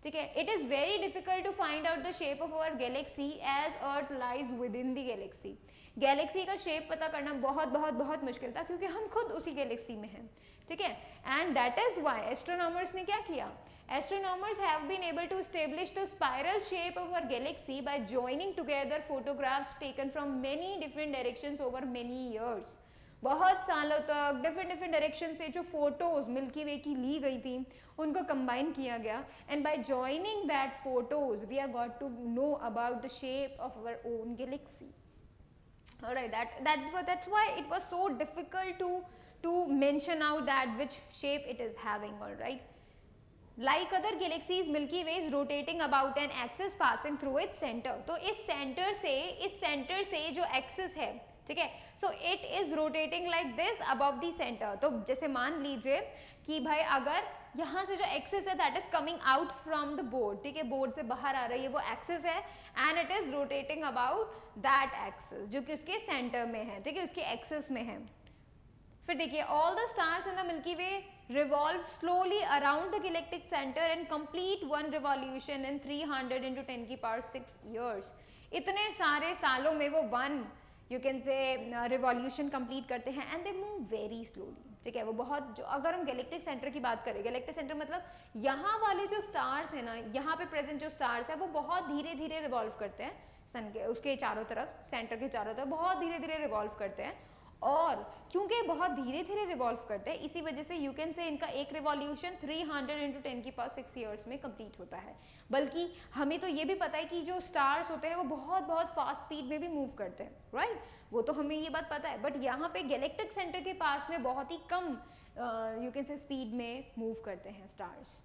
[SPEAKER 1] ठीक है। It is very difficult to find out the shape of our galaxy as earth lies within the galaxy. Galaxy का शेप पता करना बहुत बहुत बहुत मुश्किल था, क्योंकि हम खुद उसी गैलेक्सी में हैं, ठीक है। And that is why astronomers ने क्या किया, astronomers have been able to establish the spiral shape of our galaxy by joining together photographs taken from many different directions over many years। बहुत सालों तक डिफरेंट डायरेक्शन से जो photos milky वे की ली गई थी उनको कंबाइन किया गया, and by joining that photos we are got to know about the shape of our own galaxy. Alright, that's why it was so difficult to mention out that which shape it is having, alright। Like other galaxies, Milky Way is rotating about an axis passing through its center। तो इस centre से जो axis है, ठीक है, so it is rotating like this above the centre. तो जैसे मान लीजिए कि भाई अगर यहाँ से जो एक्सिस है that is coming out from the board, ठीक है, बोर्ड से बाहर आ रही है वो एक्सिस है, and it is rotating about that axis जो कि उसके सेंटर में है, ठीक है, उसके एक्सिस में है। फिर देखिए all the stars in the milky way revolve slowly around the galactic center and complete one revolution in 300 into 10 की power 6 years। इतने सारे सालों में वो वन यू कैन से रिवॉल्यूशन कंप्लीट करते हैं, and they move very slowly, ठीक है। वो बहुत, जो अगर हम गैलेक्टिक सेंटर की बात करें, गैलेक्टिक सेंटर मतलब यहाँ वाले जो स्टार्स है ना, यहाँ पे प्रेजेंट जो स्टार्स है वो बहुत धीरे धीरे रिवॉल्व करते हैं सन के उसके चारों तरफ, सेंटर के चारों तरफ बहुत धीरे धीरे रिवॉल्व करते हैं, और क्योंकि बहुत धीरे धीरे रिवॉल्व करते हैं इसी वजह से यू कैन से इनका एक रिवॉल्यूशन 300 into 10 की पावर 6 ईयर्स में कंप्लीट होता है। बल्कि हमें तो ये भी पता है कि जो स्टार्स होते हैं वो बहुत बहुत फास्ट स्पीड में भी मूव करते हैं, राइट, वो तो हमें ये बात पता है, बट यहाँ पे गैलेक्टिक सेंटर के पास में बहुत ही कम यू कैन से स्पीड में मूव करते हैं stars.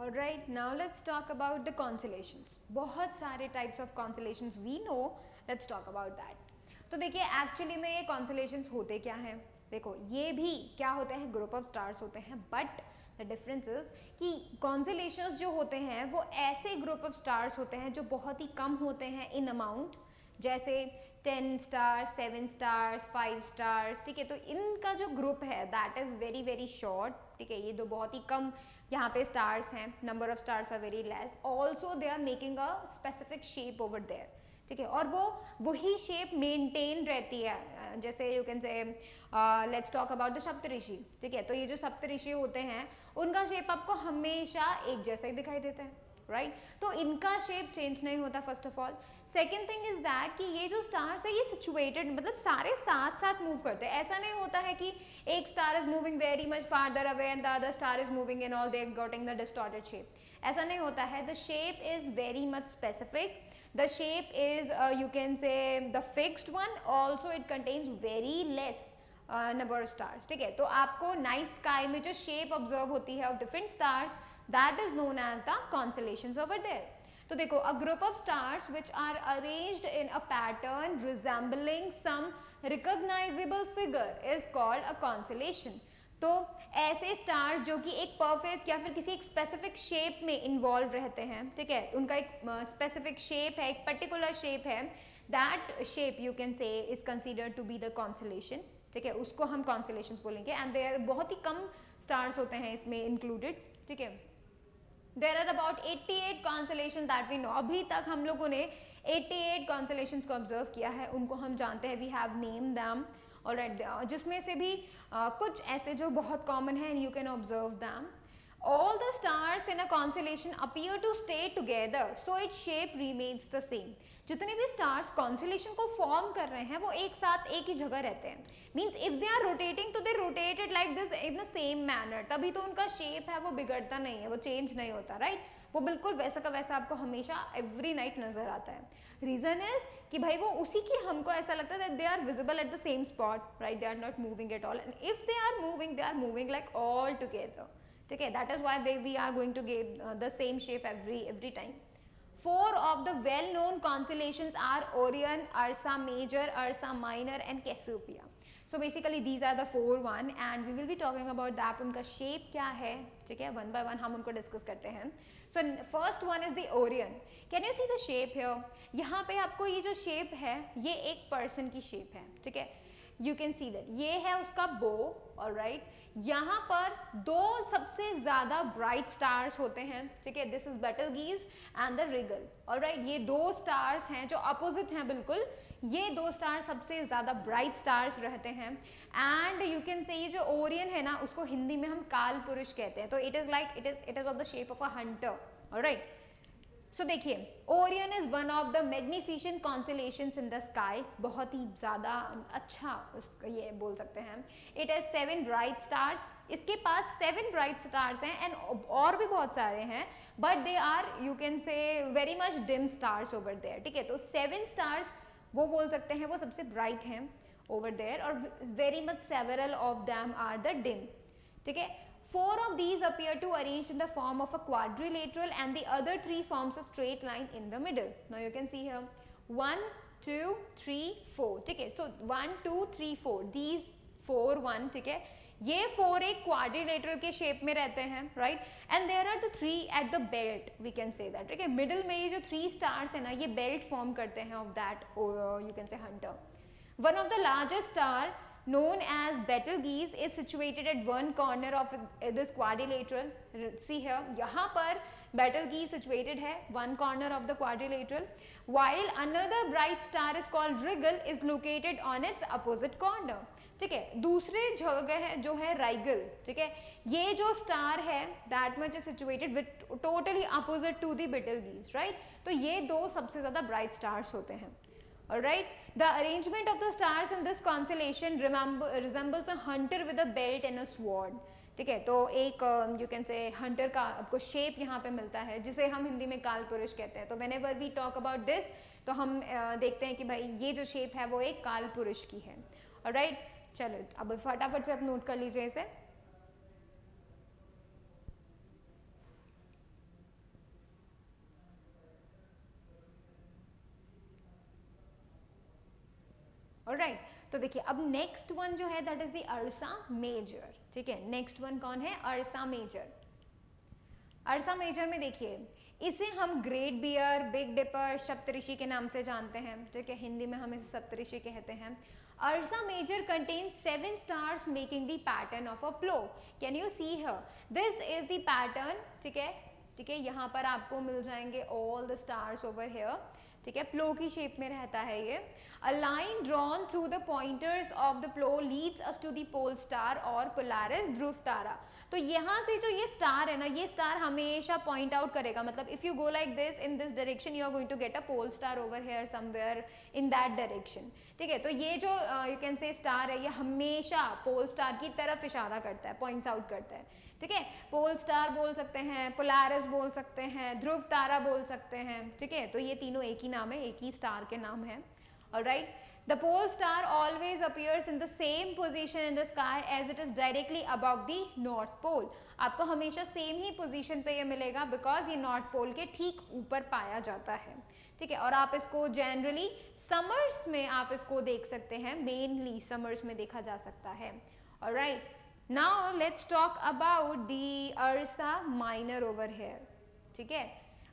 [SPEAKER 1] Alright, now let's talk about the constellations। बहुत सारे types of constellations we know, let's talk about that। तो देखिए एक्चुअली में ये constellations होते क्या हैं, देखो ये भी क्या होते हैं, ग्रुप ऑफ स्टार्स होते हैं, बट द डिफरेंस इज कि constellations जो होते हैं वो ऐसे ग्रुप ऑफ स्टार्स होते हैं जो बहुत ही कम होते हैं इन अमाउंट, जैसे 10 स्टार्स, 7 स्टार्स, 5 स्टार्स, ठीक है। तो इनका जो ग्रुप है that is very very short, ठीक है, ये दो बहुत ही कम यहाँ पे स्टार्स हैं, number of stars are very less, also they are making a specific shape over there, ठीक है, और वो वही शेप मेंटेन रहती है। जैसे you can say let's talk about the Saptarishi, ठीक है, तो ये जो सप्तऋषि होते हैं उनका शेप आपको हमेशा एक जैसा ही दिखाई देता है, राइट, तो इनका शेप चेंज नहीं होता first of all. Second thing is that कि ये जो स्टार्स है ये सिचुएटेड, मतलब सारे साथ साथ मूव करते हैं, ऐसा नहीं होता है कि एक star is moving very much farther away and the other star is moving in all they getting the distorted shape, ऐसा नहीं होता है। The shape is very much specific, the shape is you can say the fixed one, also it contains very less number of stars, ठीक है। तो आपको night sky में जो शेप ऑब्जर्व होती है of different stars that is known as the constellations over there. तो देखो a group of stars which are arranged in a pattern resembling some recognizable figure is called a constellation. तो ऐसे stars जो कि एक perfect या फिर किसी एक स्पेसिफिक शेप में इन्वॉल्व रहते हैं, ठीक है, उनका एक स्पेसिफिक शेप है, एक पर्टिकुलर शेप है, that shape you can say is considered to be the constellation. ठीक है, उसको हम कॉन्स्टेलेशंस बोलेंगे एंड देयर बहुत ही कम स्टार्स होते हैं इसमें इंक्लूडेड, ठीक है। There are about 88 constellations that we know, अभी तक हम लोगों ने 88 कॉन्स्टेलेशंस को ऑब्जर्व किया है, उनको हम जानते हैं, we have name them, alright, जिसमें से भी कुछ ऐसे जो बहुत कॉमन है and you can observe them. All the stars in a constellation appear to stay together, so its shape remains the same. जितने भी stars constellation को form कर रहे हैं वो एक साथ एक ही जगह रहते हैं, means if they are rotating तो they rotate it like this in the same manner, तभी तो उनका shape है वो बिगड़ता नहीं है, वो change नहीं होता, right? वो बिल्कुल वैसा का वैसा आपको हमेशा every night नजर आता है। Reason is कि भाई वो उसी की हमको ऐसा लगता है that they are visible at the same spot, right? They are not moving at all, and if they are moving like all together. ठीक है, that is why we are going to get the same shape every time. 4 of the well-known constellations are Orion, Ursa Major, Ursa Minor, and Cassiopeia. So basically these are the 4 one, and we will be talking about that. उनका shape क्या है, ठीक है, one by one हम उनको discuss करते हैं. So first one is the Orion. Can you see the shape here? यहाँ पे आपको ये जो shape है, ये एक person की shape है, ठीक है. You can see that. ये है उसका bow, all right. यहाँ पर दो सबसे ज्यादा ब्राइट स्टार्स होते हैं, ठीक है, this is Betelgeuse and the Rigel, alright. ये दो स्टार्स हैं जो अपोजिट हैं बिल्कुल, ये दो स्टार सबसे ज्यादा ब्राइट स्टार्स रहते हैं एंड यू कैन से ये जो ओरियन है ना उसको हिंदी में हम काल पुरुष कहते हैं, तो it is like it is of the shape of a hunter, alright. So देखिए, Orion is one of the magnificent constellations in the skies, बहुत ही ज़्यादा अच्छा ये बोल सकते हैं। इट हैज 7 ब्राइट स्टार्स, इसके पास 7 ब्राइट स्टार्स हैं एंड और भी बहुत सारे हैं, but they are you can say very much dim stars over there, ठीक है। तो 7 स्टार्स वो बोल सकते हैं वो सबसे ब्राइट हैं ओवर देयर, और very much several of them are the dim, ठीक है। 4 of these appear to arrange in the form of a quadrilateral and the other 3 forms a straight line in the middle. Now you can see here 1 2 3 4, ठीक है। So 1 2 3 4, these 4 1, ठीक है, ये 4 एक quadrilateral के shape में रहते हैं, right? And there are the 3 at the belt, we can say that, ठीक है। middle में ये जो 3 stars है ना, ये belt form करते हैं of that, you can say hunter. One of the largest star known as Betelgeuse is situated at one corner of this quadrilateral. See here, यहाँ पर Betelgeuse situated है one corner of the quadrilateral, while another bright star is called Rigel is located on its opposite corner. ठीक है, दूसरे जगह है जो है राइगल, ठीक है, ये जो स्टार है that much is situated with totally opposite to the Betelgeuse, right? तो ये दो सबसे ज्यादा bright stars होते हैं, alright. The arrangement of the stars in this constellation resembles a hunter with a belt and a sword, ठीक है। तो एक यू कैन से हंटर का आपको शेप यहाँ पे मिलता है जिसे हम हिंदी में काल पुरुष कहते हैं। तो whenever we talk about this तो हम देखते हैं कि भाई ये जो शेप है वो एक काल पुरुष की है, ऑलराइट। चलो अब फटाफट से आप नोट कर लीजिए इसे। ऑलराइट, तो देखिए अब नेक्स्ट वन जो है दैट इज द अर्सा मेजर, ठीक है। नेक्स्ट वन कौन है? अर्सा मेजर। अर्सा मेजर में देखिए इसे हम ग्रेट बियर, बिग डिपर, सप्तऋषि के नाम से जानते हैं, ठीक है, हिंदी में हम इसे सप्तऋषि कहते हैं। अर्सा major contains 7 stars making the pattern of a plow. Can you see here? This is the pattern, ठीक है, ठीक है, यहाँ पर आपको मिल जाएंगे all the stars over here, ठीक है, प्लो की शेप में रहता है ये। A line drawn through the pointers of the plow leads us to the pole star or Polaris ध्रुव तारा। तो यहाँ से जो ये स्टार है ना, ये स्टार हमेशा पॉइंट आउट करेगा, मतलब if you go like this in this direction you are going to get a pole star over here somewhere in that direction, ठीक है। तो ये जो यू कैन से स्टार है ये हमेशा पोल स्टार की तरफ इशारा करता है, पॉइंट्स आउट करता है, ठीक है। पोल स्टार बोल सकते हैं, पोलारिस बोल सकते हैं, ध्रुव तारा बोल सकते हैं, ठीक है। तो ये तीनों एक ही नाम है, एक ही स्टार के नाम है, alright. The pole star always appears in the same position in the sky as it is directly above the north pole. आपको हमेशा सेम ही पोजीशन पे ये मिलेगा बिकॉज ये नॉर्थ पोल के ठीक ऊपर पाया जाता है, ठीक है। और आप इसको जनरली समर्स में आप इसको देख सकते हैं, मेनली समर्स में देखा जा सकता है, ऑलराइट। Now let's talk about the Ursa Minor over here, ठीक है।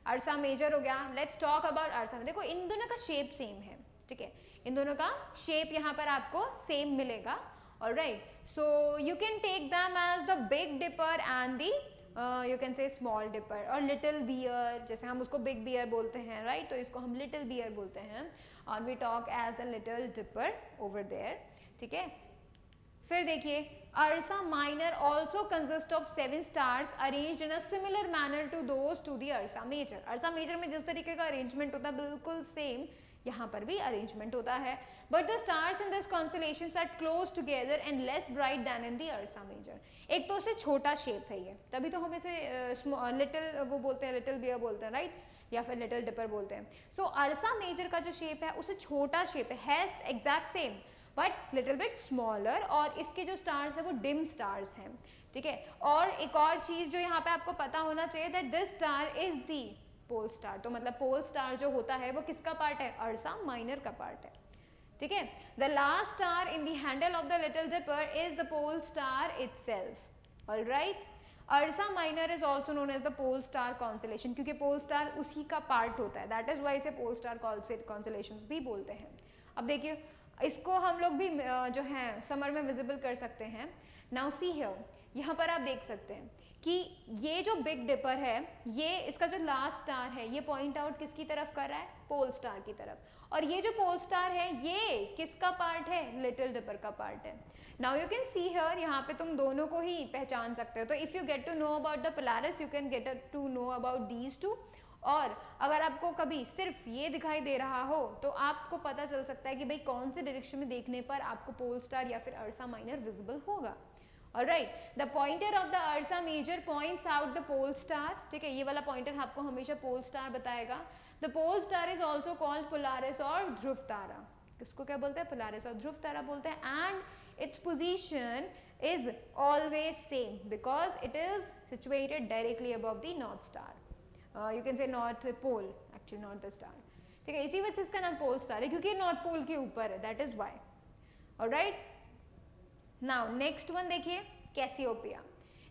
[SPEAKER 1] अर्सा मेजर हो गया, लेट्स टॉक अबाउट अर्सा। देखो इन दोनों का शेप सेम है, ठीक है, इन दोनों का शेप यहाँ पर आपको सेम मिलेगा, Alright, so you can take them as the Big Dipper and the you can say Small Dipper और Little Bear, जैसे हम उसको Big Bear बोलते हैं, right? तो इसको हम Little Bear बोलते हैं और we talk as the Little Dipper over there, ठीक है? फिर देखिए Ursa Minor also consists of 7 stars arranged in a similar manner to those to the Ursa Major. Ursa Major में जिस तरीके का arrangement होता है बिल्कुल same यहाँ पर भी arrangement होता है, but the stars in this constellations are close together and less bright than in the Ursa Major. एक तो उससे छोटा shape है ये, तभी तो हम इसे little वो बोलते हैं, little bear बोलते हैं, right? या फिर little dipper बोलते हैं. So Ursa Major का जो shape है उससे छोटा shape है, has exact same but little bit smaller और इसके जो stars है वो dim stars हैं, ठीक है? और एक और चीज़ जो यहाँ पे आपको पता होना चाहिए that this star is the pole star, तो मतलब पोल स्टार जो होता है वो किसका पार्ट है? अर्सा माइनर का पार्ट है, ठीक है? The last star in the handle of the little dipper is the pole star itself, alright? Ursa Minor is also known as the pole star constellation, क्योंकि पोल स्टार उसी का part होता है, that is why इसे pole star constellations भी बोलते हैं. अब देखिए इसको हम लोग भी जो है समर में विजिबल कर सकते हैं. नाउ सी हियर, यहाँ पर आप देख सकते हैं कि ये जो बिग डिपर है, ये इसका जो लास्ट स्टार है ये पॉइंट आउट किसकी तरफ कर रहा है? पोल स्टार की तरफ. और ये जो पोल स्टार है ये किसका पार्ट है? लिटिल डिपर का पार्ट है. Now you can see here, यहाँ पे तुम दोनों को ही पहचान सकते हो. तो if you get to know about the Polaris you can get to know about these two. और अगर आपको कभी सिर्फ ये दिखाई दे रहा हो तो आपको पता चल सकता है कि भाई कौन से डायरेक्शन में देखने पर आपको पोल स्टार या फिर अर्सा माइनर विजिबल होगा. Alright, the pointer of the Ursa Major points out the pole star. ठीक है, ये वाला pointer आपको हमेशा pole star बताएगा. The pole star is also called Polaris और ध्रुव तारा. किसको क्या बोलते हैं? Polaris और ध्रुव तारा बोलते हैं. And its position is always same because it is situated directly above the North Star. You can say North Pole, actually not the star. ठीक है, इसी वजह से इसका नाम pole star है क्योंकि North Pole के ऊपर है. That is why. Alright. Now next one देखिए कैसियोपिया.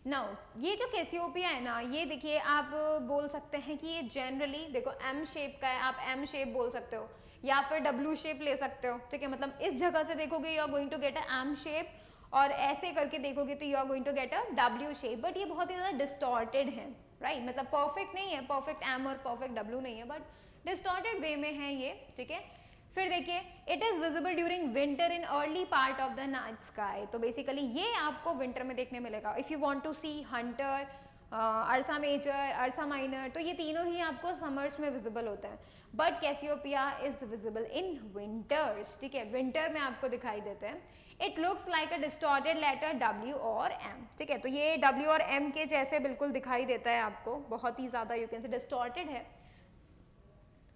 [SPEAKER 1] नाउ ये जो कैसियोपिया है ना, ये देखिए आप बोल सकते हैं कि ये जनरली देखो एम शेप का है, आप एम शेप बोल सकते हो या फिर डब्ल्यू शेप ले सकते हो, ठीक है? मतलब इस जगह से देखोगे you are going to get a M shape और ऐसे करके देखोगे तो you are going to get a W shape. But ये बहुत ही ज़्यादा डिस्टॉर्टेड है, राइट? मतलब परफेक्ट नहीं है, परफेक्ट एम और परफेक्ट डब्ल्यू नहीं है, बट डिस्टॉर्टेड वे में है ये, ठीक है? फिर देखिए it is visible during winter in early part of the night sky. तो बेसिकली ये आपको विंटर में देखने मिलेगा. If you want to see hunter, Ursa Major, Ursa Minor, तो ये तीनों ही आपको समर्स में विजिबल होते हैं. But Cassiopeia is visible in winters, ठीक है? विंटर में आपको दिखाई देते हैं. It looks like a distorted letter W और एम, ठीक है? तो ये डब्ल्यू और एम के जैसे बिल्कुल दिखाई देता है आपको, बहुत ही ज्यादा यू कैन से डिस्टॉर्टेड है,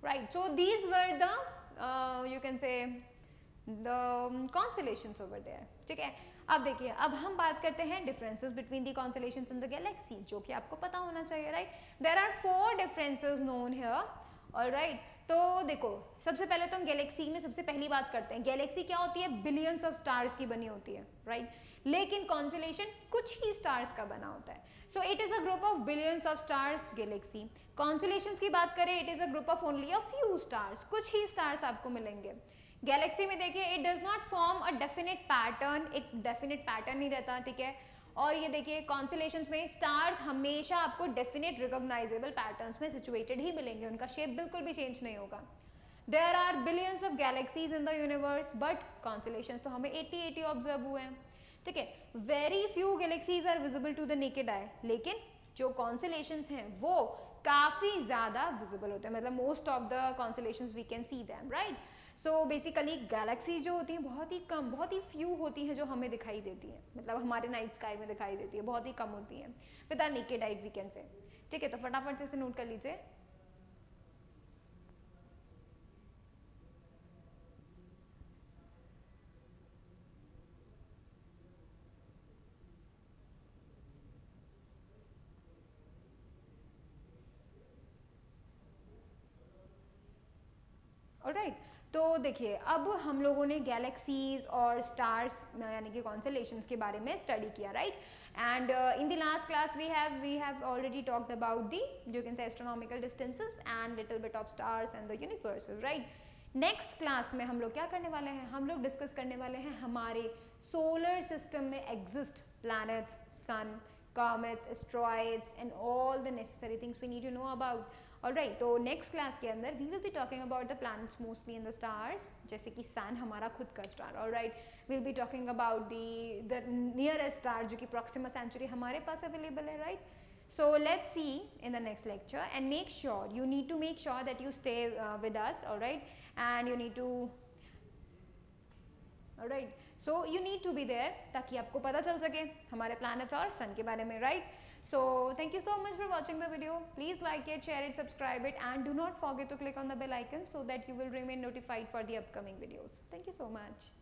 [SPEAKER 1] right? So these were the you can say the constellations over there, ठीक है? अब देखिए अब हम बात करते हैं differences between the constellations in the galaxy, जो कि आपको पता होना चाहिए, right? There are 4 differences known here, alright? तो देखो सबसे पहले तो हम गैलेक्सी में सबसे पहली बात करते हैं. गैलेक्सी क्या होती है? बिलियंस ऑफ स्टार्स की बनी होती है, राइट? लेकिन कॉन्स्टेलेशन कुछ ही स्टार्स का बना होता है. So it is a group of billions of stars Galaxy. Constellations की बात करें it is a group of only a few stars, कुछ ही स्टार्स आपको मिलेंगे. गैलेक्सी में देखिए it does not form a definite pattern, एक डेफिनेट पैटर्न नहीं रहता, ठीक है? और ये देखिए कॉन्स्टेलेशंस में स्टार्स हमेशा आपको डेफिनेट रिकॉग्नाइजेबल पैटर्न्स में सिचुएटेड ही मिलेंगे, उनका शेप बिल्कुल भी चेंज नहीं होगा. There are billions of galaxies in the universe but constellations तो हमें 80 ऑब्जर्व हुए हैं, ठीक है? Very few galaxies are visible to the naked eye, लेकिन जो कॉन्स्टेलेशंस हैं वो काफी ज्यादा विजिबल होते हैं, मतलब most of the constellations we can see them, right? So basically galaxy जो होती हैं बहुत ही कम, बहुत ही फ्यू होती हैं जो हमें दिखाई देती हैं, मतलब हमारे नाइट स्काई में दिखाई देती है, बहुत ही कम होती हैं with our naked eye we can say, ठीक है? तो फटाफट से इसे नोट कर लीजिए. ऑलराइट, तो देखिए अब हम लोगों ने गैलेक्सीज और स्टार्स यानी कि कॉन्स्टेलेशंस के बारे में स्टडी किया, right? And in the last class we have already talked about the you can say astronomical distances and little bit of stars and the universes, right? Next class में हम लोग क्या करने वाले हैं? हम लोग डिस्कस करने वाले हैं हमारे सोलर सिस्टम में exist planets, sun, comets, asteroids and all the necessary things we need to know about. Alright, तो नेक्स्ट क्लास के अंदर we will be talking about the planets mostly in the stars, जैसे कि sun हमारा खुद का star. Alright, we will be talking about the nearest star जो कि प्रॉक्सिमा सेंचुरी हमारे पास अवेलेबल है. Right, so let's see in the next lecture, and make sure you need to make sure that you stay with us. All right, and you need to, all right, so you need to be there ताकि आपको पता चल सके हमारे planets और sun के बारे में. right, so thank you so much for watching the video. Please like it, share it, subscribe it, and do not forget to click on the bell icon so that you will remain notified for the upcoming videos. Thank you so much.